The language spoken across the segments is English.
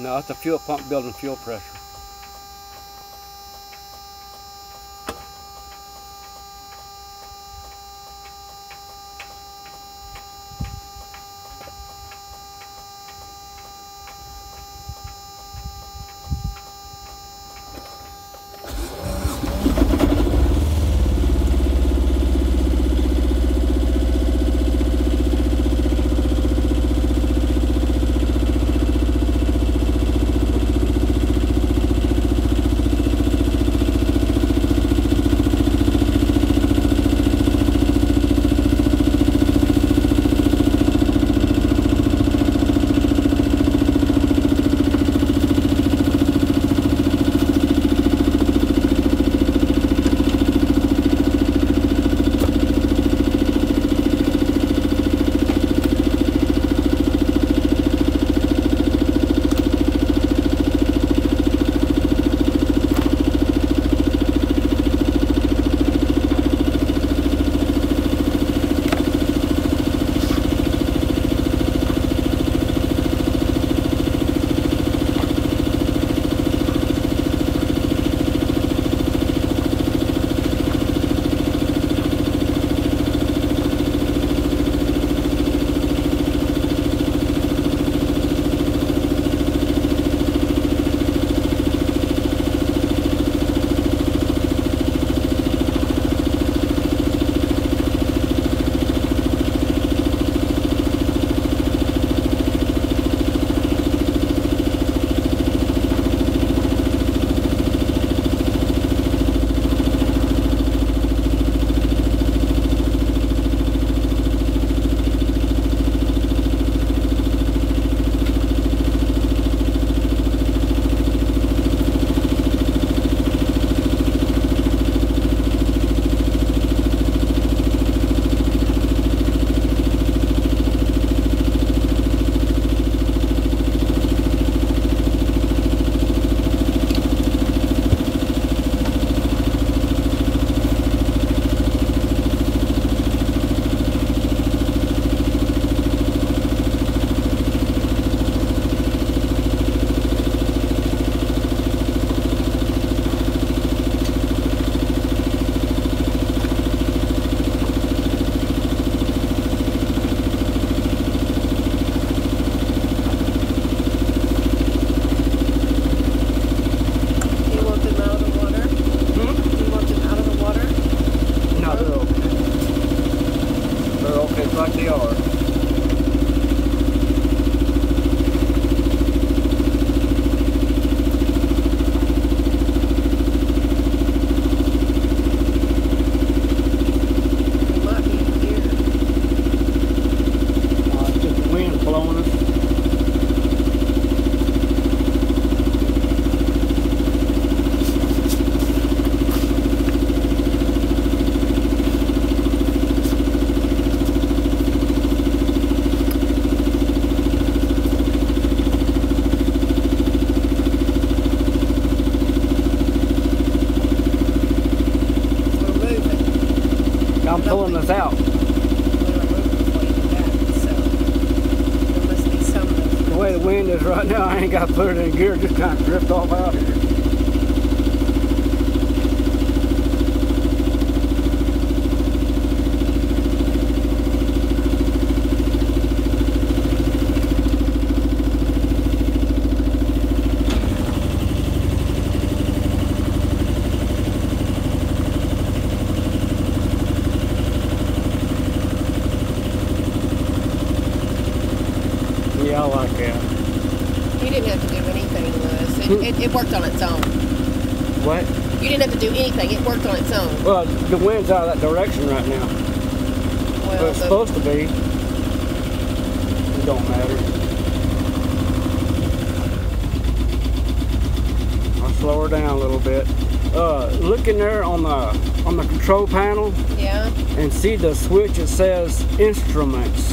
No, it's a fuel pump building fuel pressure. I'm pulling this out. The way the wind is right now, I ain't got to put it in gear, just kind of drift off out here. Yeah, I like that. You didn't have to do anything, Louis. It worked on its own. What? You didn't have to do anything. It worked on its own. Well, the wind's out of that direction right now. Well, It's supposed to be. It don't matter. I'll slow her down a little bit. Look in there on the control panel. Yeah. And see the switch. It says instruments.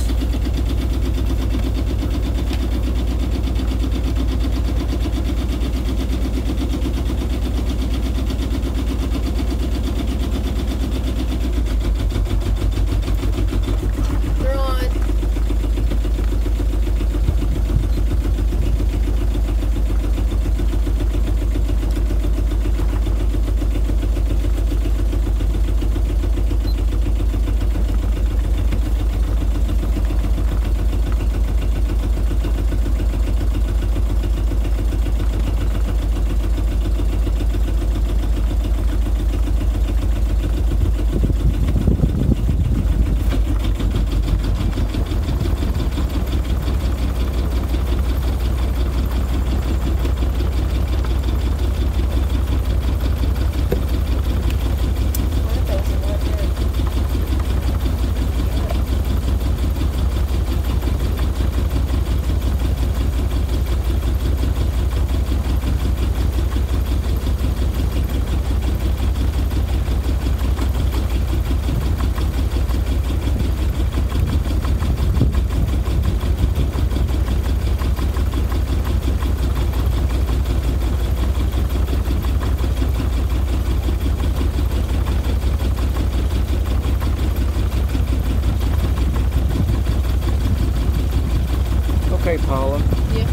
Okay, Paula. Yeah.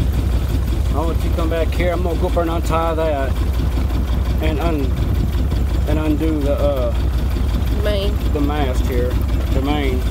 I want you to come back here. I'm gonna go up there and untie that and undo the mast here, the main.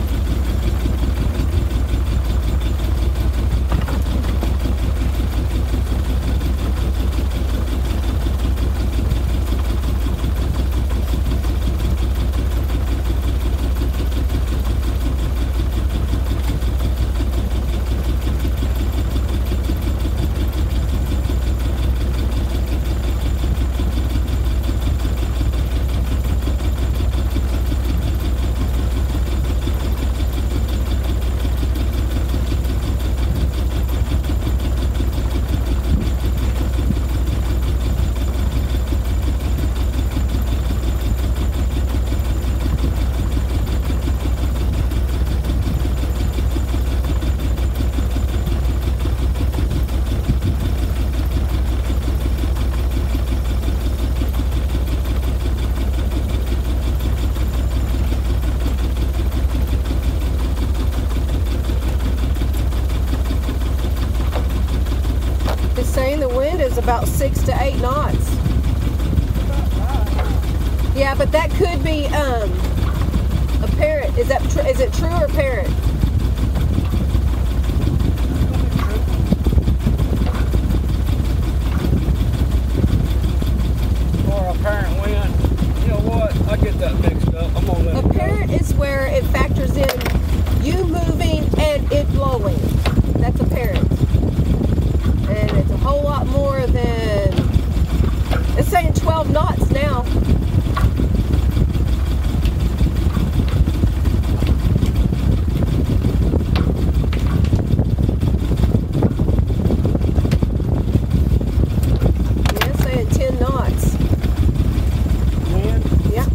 Saying the wind is about 6 to 8 knots. Yeah, but that could be apparent. Is it true or apparent? Or apparent wind. You know what? I get that mixed up. I'm gonna let it go. Apparent is where it factors in you moving and it blowing. That's apparent. And it's a whole lot more than, it's saying 12 knots now. Yeah, it's saying 10 knots. Wind? Yeah.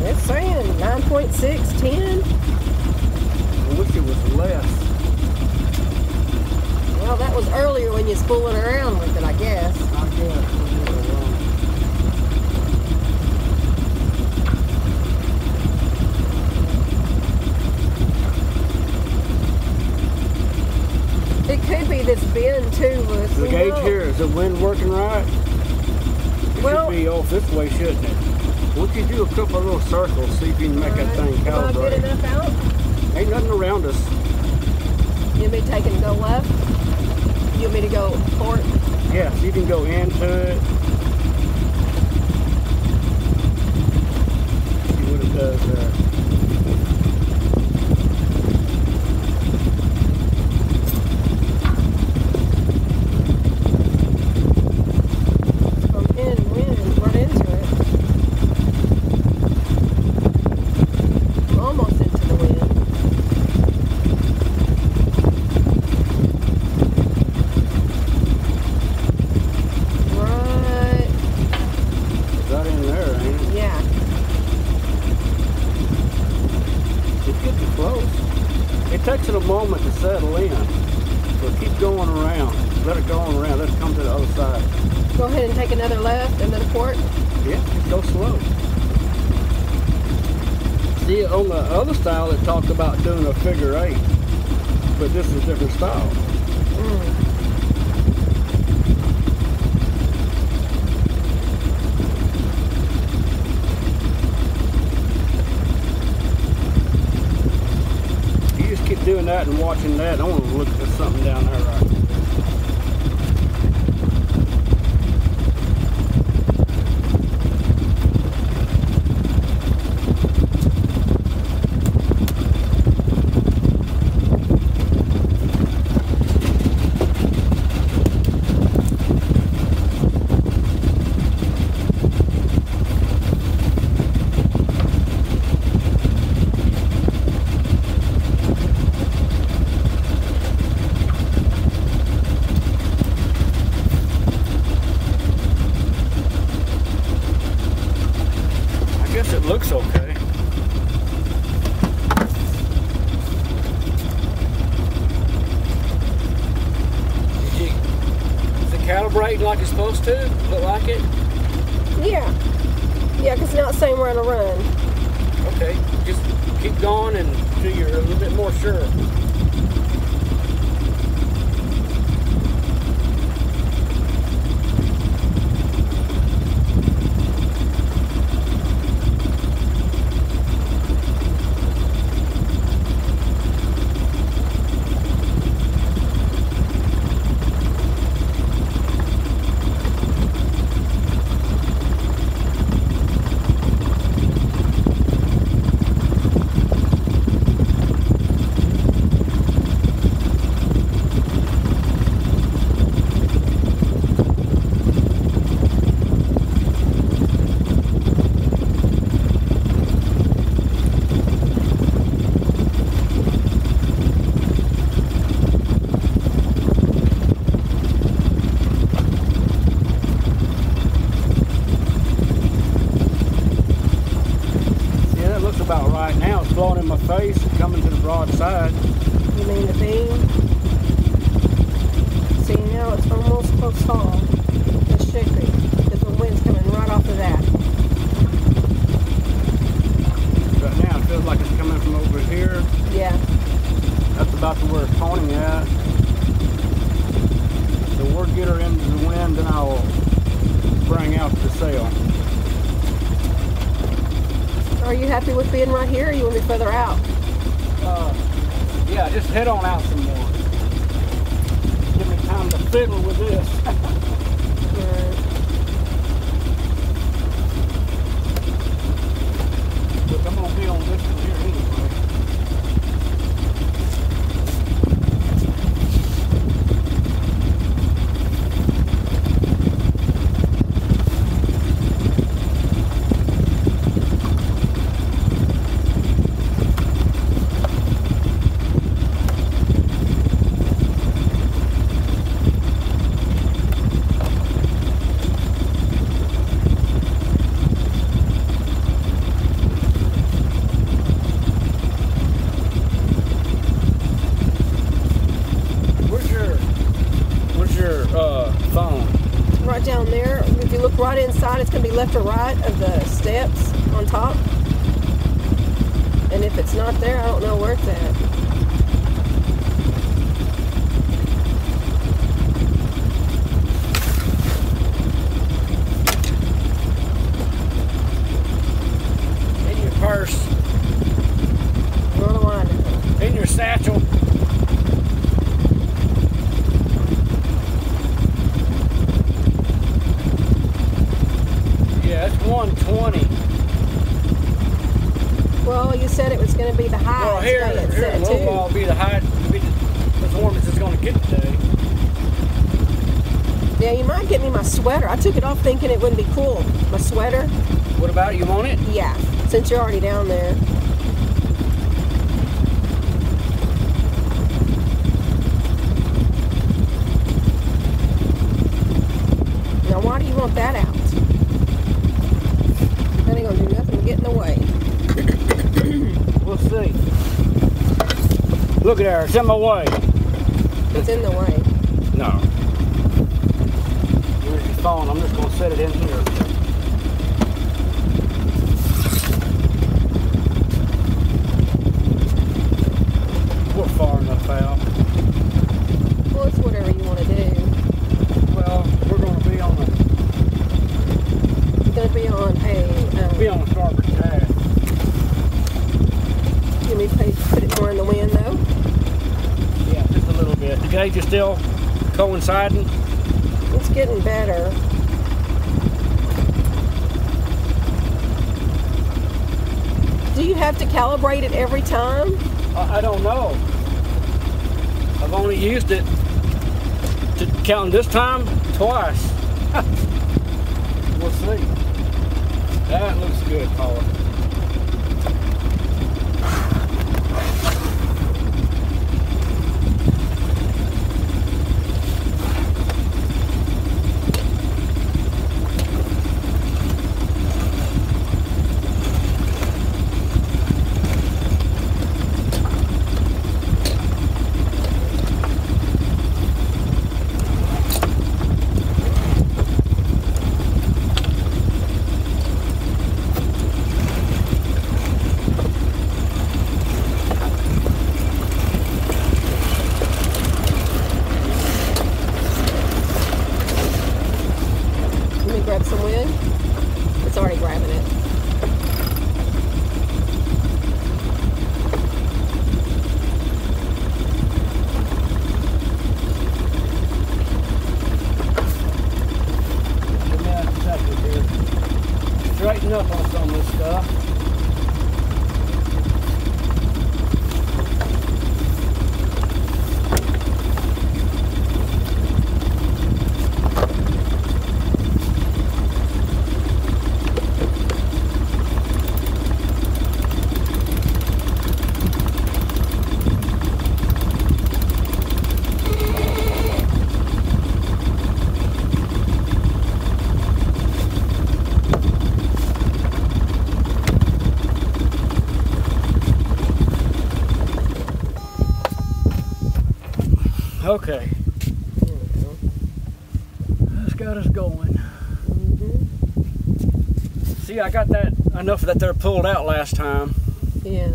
It's saying 9.6, 10. I wish it was less. Well, that was earlier when you was fooling around with it, I guess. I guess. It could be this bend too, Louis. The gauge here, is the wind working right? It Well, should be off this way, shouldn't it? Once you do a couple of little circles, see if you can make that thing am I good calibrate. enough out? Ain't nothing around us. You want me to take it and go left? You want me to go forward? Yeah, so you can go into it. See what it does there. it takes it a moment to settle in. So keep going around. Let it go on around. Let it come to the other side. Go ahead and take another left, another port. Yeah, just go slow. See, on the other style, it talked about doing a figure 8, but this is a different style. You just keep doing that and watching that. I want to look at something down there right now. It looks okay. Is it calibrating like it's supposed to? Look like it? Yeah. Yeah, because it's not saying we're on a run. Okay, just keep going until you're a little bit more sure. About right now, it's blowing in my face and coming to the broadside. You mean the beam? See, now it's almost close fall. It's shaky because the wind's coming right off of that. Right now, it feels like it's coming from over here. Yeah. That's about to where it's pointing at. So we'll get her into the wind, and I'll bring out the sail. Are you happy with being right here, or you want to be further out? Yeah, just head on out some more. Give me time to fiddle with this. Look, I'm going to be on this one here anyway. Phone. Right down there. If you look right inside, it's going to be left or right of the steps on top. And if it's not there, I don't know where it's at. In your purse. What do I know? In your satchel. That's 120. Well, you said it was going to be the high. Well, here low ball will be the high, be as warm as it's going to get today. Yeah, you might get me my sweater. I took it off thinking it wouldn't be cool. My sweater. What about it? You want it? Yeah, since you're already down there. Now, why do you want that out? That ain't gonna do nothing to get in the way. We'll see. Look at there, it's in my way. It's in the way. No. Here's your phone, I'm just gonna set it in here. We're far enough out. Well, it's whatever you want to do. Well, we're gonna be on You're gonna be on a. Be on the starboard tack. Let me put it more in the wind, though. Yeah, just a little bit. The gauge is still coinciding. It's getting better. Do you have to calibrate it every time? I don't know. I've only used it to count this time twice. We'll see. That looks good, Paula. Grab some wind. It's already grabbing it. Give me a second here. Straighten up on some of this stuff. Okay. There we go. That's got us going. See, I got that enough that they're pulled out last time. Yeah.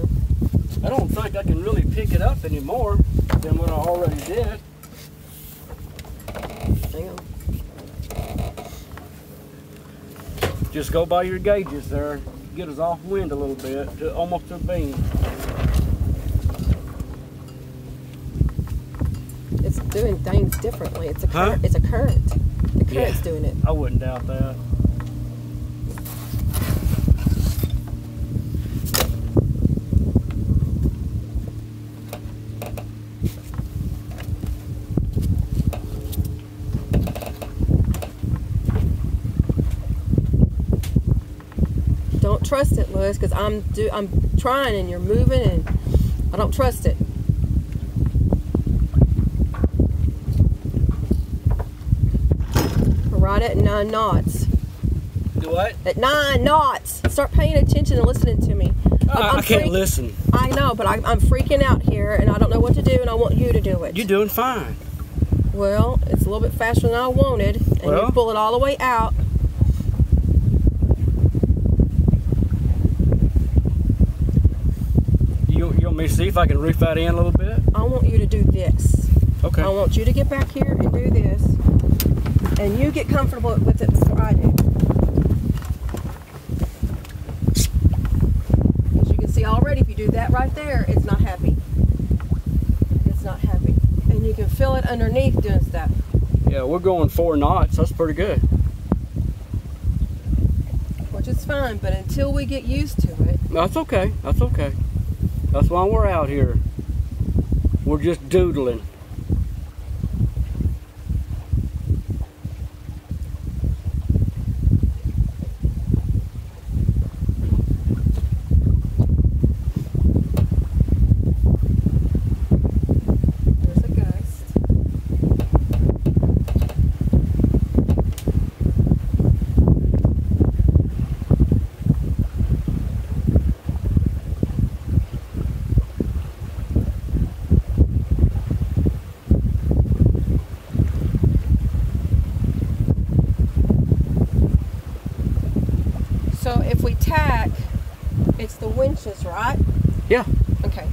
I don't think I can really pick it up anymore than what I already did. Hang on. Just go by your gauges there. Get us off wind a little bit, to almost a beam. It's doing things differently. It's a Huh? current. It's a current. The current's Yeah. doing it. I wouldn't doubt that. Don't trust it, Louis, because I'm trying and you're moving and I don't trust it. We're right at 9 knots. Do what? At 9 knots. Start paying attention and listening to me. I can't listen. I know, but I'm freaking out here and I don't know what to do and I want you to do it. You're doing fine. Well, it's a little bit faster than I wanted and you pull it all the way out. You want me to see if I can reef that in a little bit? I want you to do this. Okay. I want you to get back here and do this. And you get comfortable with it before I do. As you can see already, if you do that right there, it's not happy. It's not happy. And you can feel it underneath doing stuff. Yeah, we're going 4 knots. That's pretty good. Which is fine, but until we get used to it. That's okay. That's okay. That's why we're out here. We're just doodling. There's a gust. inches, right? Yeah. Okay.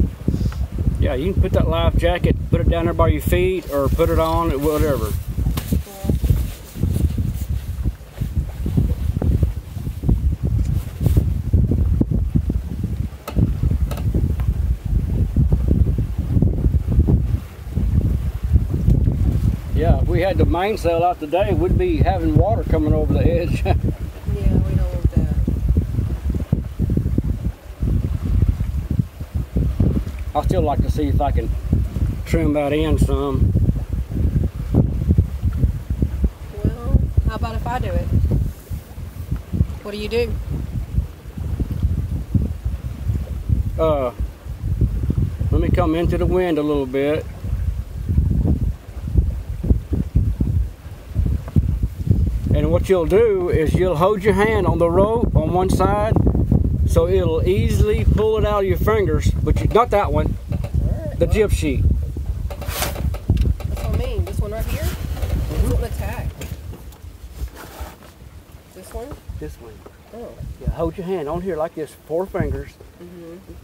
Yeah, you can put that life jacket, put it down there by your feet, or put it on, whatever. Yeah, if we had the mainsail out today, we'd be having water coming over the edge. Yeah, we don't want that. I still like to see if I can trim that in some. Well, how about if I do it? What do you do? Let me come into the wind a little bit. And what you'll do is you'll hold your hand on the rope on one side, so it'll easily pull it out of your fingers, but not that one, Right, the jib sheet. That's what I mean. This one right here? This one attack. This one? This one. Oh. Yeah, hold your hand on here like this, 4 fingers,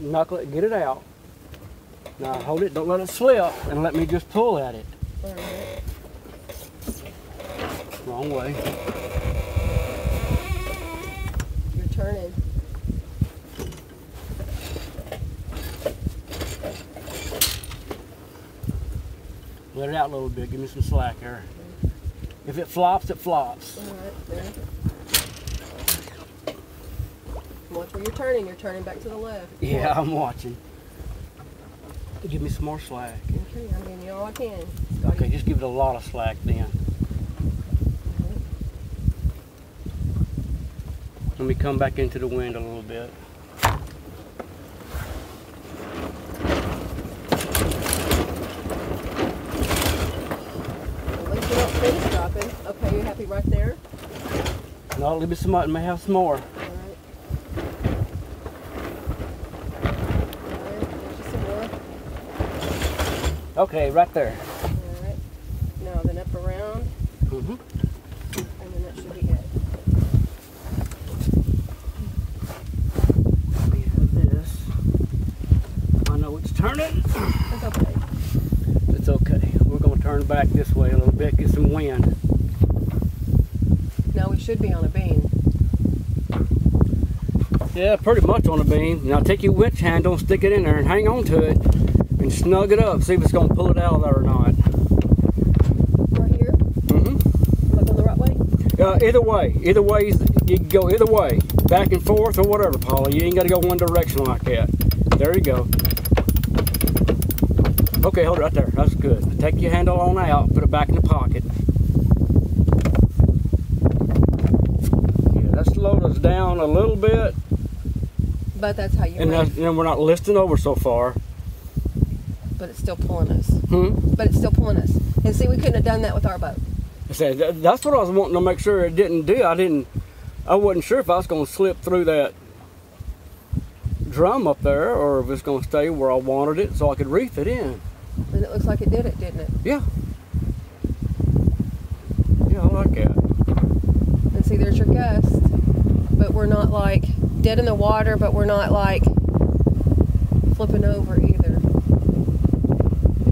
knuckle it, get it out. Now hold it, don't let it slip, and let me just pull at it. All right. Wrong way. You're turning. Let it out a little bit, give me some slack there. If it flops, it flops. All right, there. Watch where you're turning. You're turning back to the left. Yeah, I'm watching. Give me some more slack. Okay, I'm giving you all I can. Scotty. Okay, just give it a lot of slack then. Let me come back into the wind a little bit. At least you don't finish dropping. Okay, you happy right there? No, leave me some, I may have some more. All right. All right, there's just some more. Okay, right there. All right. Now then up around, Mm-hmm. and then that should be it. Let me have this. I know it's turning. It's okay. It's okay. We're going to turn back this way a little bit, get some wind. Now we should be on a beam. Yeah, pretty much on the beam. Now take your winch handle, stick it in there, and hang on to it, and snug it up. See if it's going to pull it out of there or not. Right here? Mm-hmm. Am I going the right way? Either way, you can go either way, back and forth or whatever, Paula. You ain't got to go one direction like that. There you go. Okay, hold it right there. That's good. Take your handle on out, put it back in the pocket. Yeah, that slowed us down a little bit. But that's how you And wave. then we're not listing over so far. But it's still pulling us. Hmm? But it's still pulling us. And see, we couldn't have done that with our boat. I said, that's what I was wanting to make sure it didn't do. I wasn't sure if I was going to slip through that drum up there or if it's going to stay where I wanted it so I could reef it in. And it looks like it did it, didn't it? Yeah. Yeah, I like that. And see, there's your gust. But we're not like dead in the water, but we're not like flipping over either.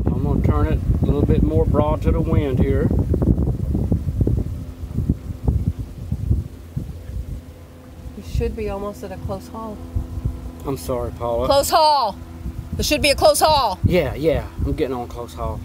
I'm going to turn it a little bit more broad to the wind here. You should be almost at a close haul. I'm sorry, Paula. Close haul! There should be a close haul. Yeah, I'm getting on close haul.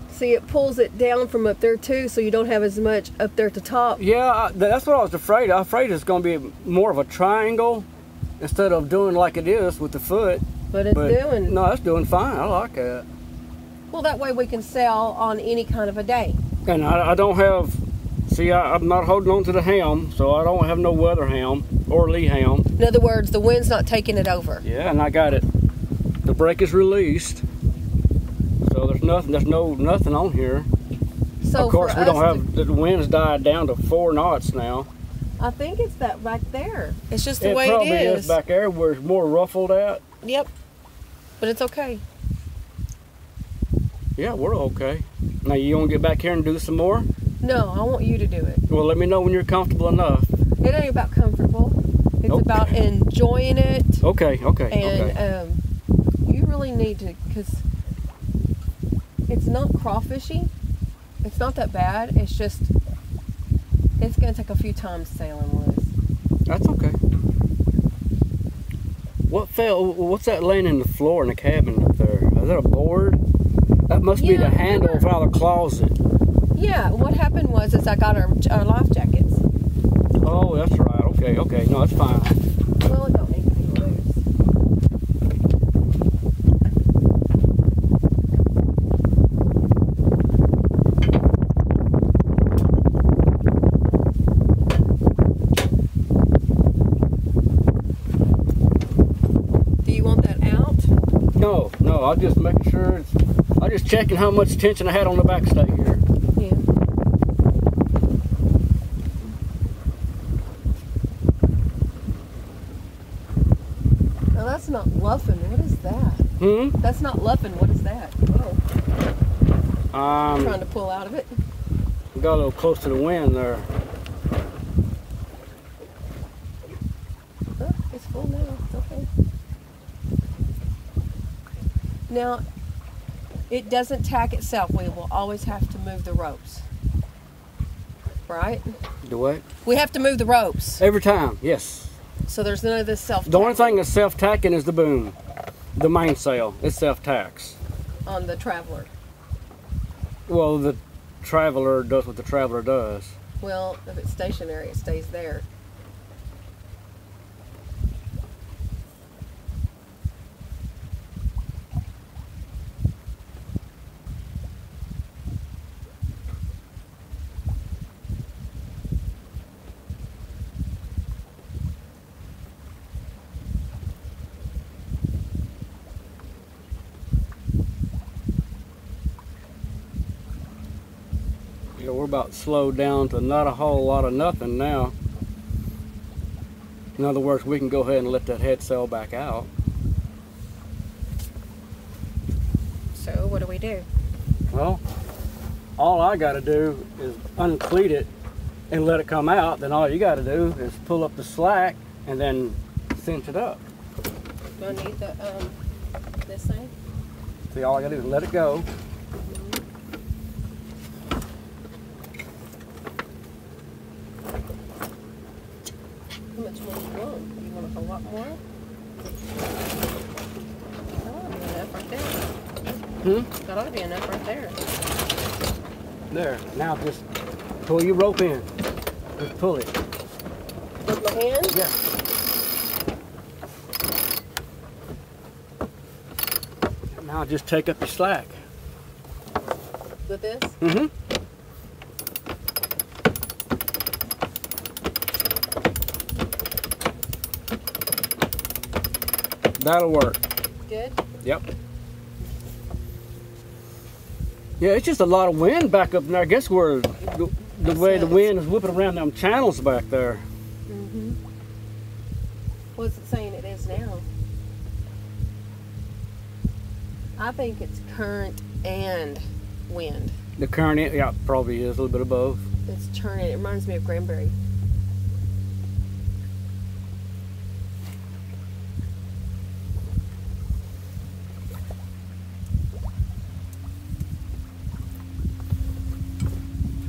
See, it pulls it down from up there too, so you don't have as much up there at the top. Yeah, that's what I was afraid. I'm afraid it's going to be more of a triangle instead of doing like it is with the foot. But it's doing. No, it's doing fine. I like that. Well, that way we can sail on any kind of a day. And I don't have, see, I'm not holding on to the helm, so I don't have no weather helm or lee helm. In other words, the wind's not taking it over. Yeah, and I got it. The brake is released, so there's nothing on here. So of course, for we don't us have, the wind's died down to 4 knots now. I think it's that back there. It's just the It way probably it is back there where it's more ruffled at. Yep. But it's okay. Yeah, we're okay. Now, you want to get back here and do some more? No, I want you to do it. Well, let me know when you're comfortable enough. It ain't about comfortable. It's about enjoying it. Okay. And you really need to, because it's not crawfishy. It's not that bad. It's just, it's going to take a few times sailing with us. That's okay. What fell? What's that laying in the floor in the cabin up there? Is that a board? That must be the handle of our closet. Yeah, what happened was I got our life jackets. Oh, that's right. Okay. No, that's fine. Well, it don't need to be loose. Do you want that out? No, I'll just make sure I'm just checking how much tension I had on the backstay here. Yeah. Now that's not luffing. What is that? That's not luffing. What is that? Oh. I'm trying to pull out of it. Got a little close to the wind there. Oh, it's full now. Okay. Now, it doesn't tack itself. We will always have to move the ropes. Right? Do what? We have to move the ropes. Every time, yes. So there's none of this self-tacking. The only thing that's self-tacking is the boom. The mainsail. It's self-tacks. On the Traveler. Well, the Traveler does what the Traveler does. Well, if it's stationary, it stays there. We're about slowed down to not a whole lot of nothing now. In other words, we can go ahead and let that head sail back out. So what do we do? Well, all I got to do is uncleat it and let it come out. Then all you got to do is pull up the slack and then cinch it up. Do I need the this thing? See, all I got to do is let it go. How much more do you want? You want a lot more? That ought to be enough right there. That ought to be enough right there. There. Now just pull your rope in. Just pull it. With my hand? Yeah. Now just take up your slack. With this? Mm-hmm. That'll work. Good? Yep. Yeah, it's just a lot of wind back up there. I guess where the way the wind is whipping around them channels back there. Mm-hmm. What's it saying it is now? I think it's current and wind. The current, yeah, probably is a little bit of both. It's turning. It reminds me of Granbury.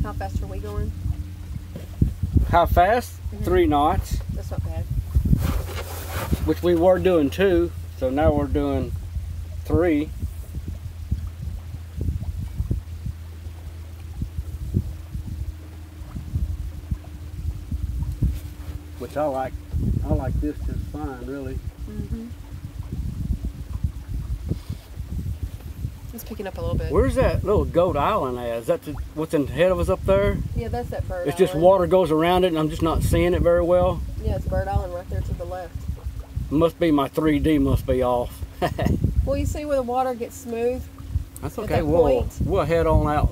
How fast are we going? How fast? 3 knots, That's not bad. which we were doing 2, so now we're doing 3. Which I like this just fine, really. It's picking up a little bit. Where's that little Goat Island at? Is that what's ahead of us up there? Yeah, that's that Bird It's Island. just water goes around it and I'm just not seeing it very well. Yeah, it's Bird Island right there to the left. Must be my 3D must be off. Well, you see where the water gets smooth? That's At okay. that We'll point? head on out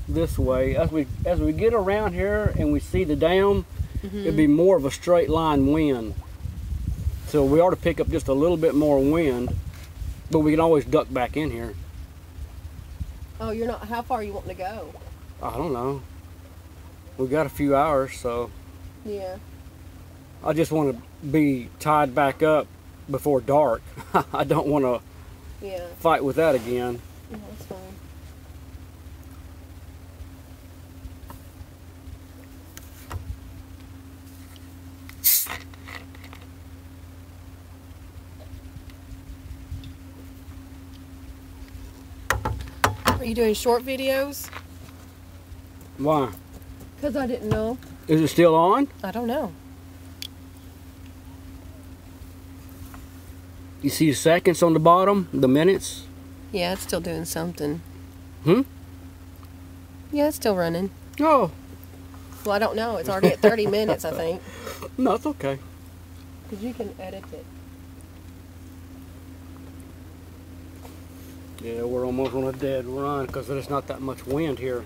this way. As we get around here and we see the dam, it'd be more of a straight line wind. So we ought to pick up just a little bit more wind. But we can always duck back in here. Oh, you're not. How far are you wanting to go? I don't know. We got a few hours, so. Yeah. I just want to be tied back up before dark. I don't want to fight with that again. Yeah, that's fine. Are you doing short videos? Why? Because I didn't know. Is it still on? I don't know. You see the seconds on the bottom? The minutes? Yeah, it's still doing something. Hmm? Yeah, it's still running. Oh. Well, I don't know. It's already at 30 minutes, I think. No, it's okay. Because you can edit it. Yeah, we're almost on a dead run because there's not that much wind here.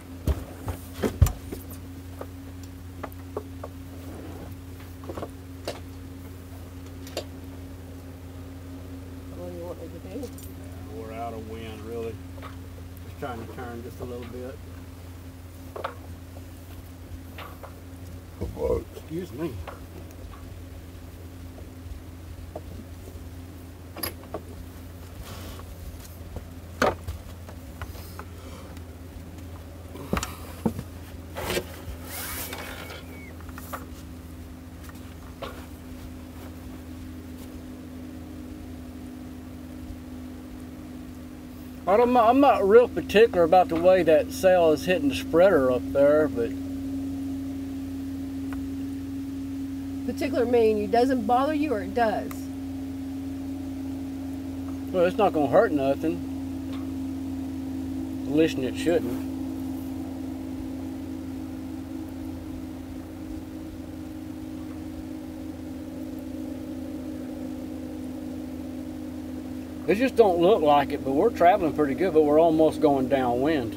What do you want me to do? We're out of wind, really. Just trying to turn just a little bit. Oh, excuse me. I'm not real particular about the way that sail is hitting the spreader up there, but Particular mean it doesn't bother you, or it does? well, it's not going to hurt nothing. At least it shouldn't. It just don't look like it, but we're traveling pretty good, but we're almost going downwind too.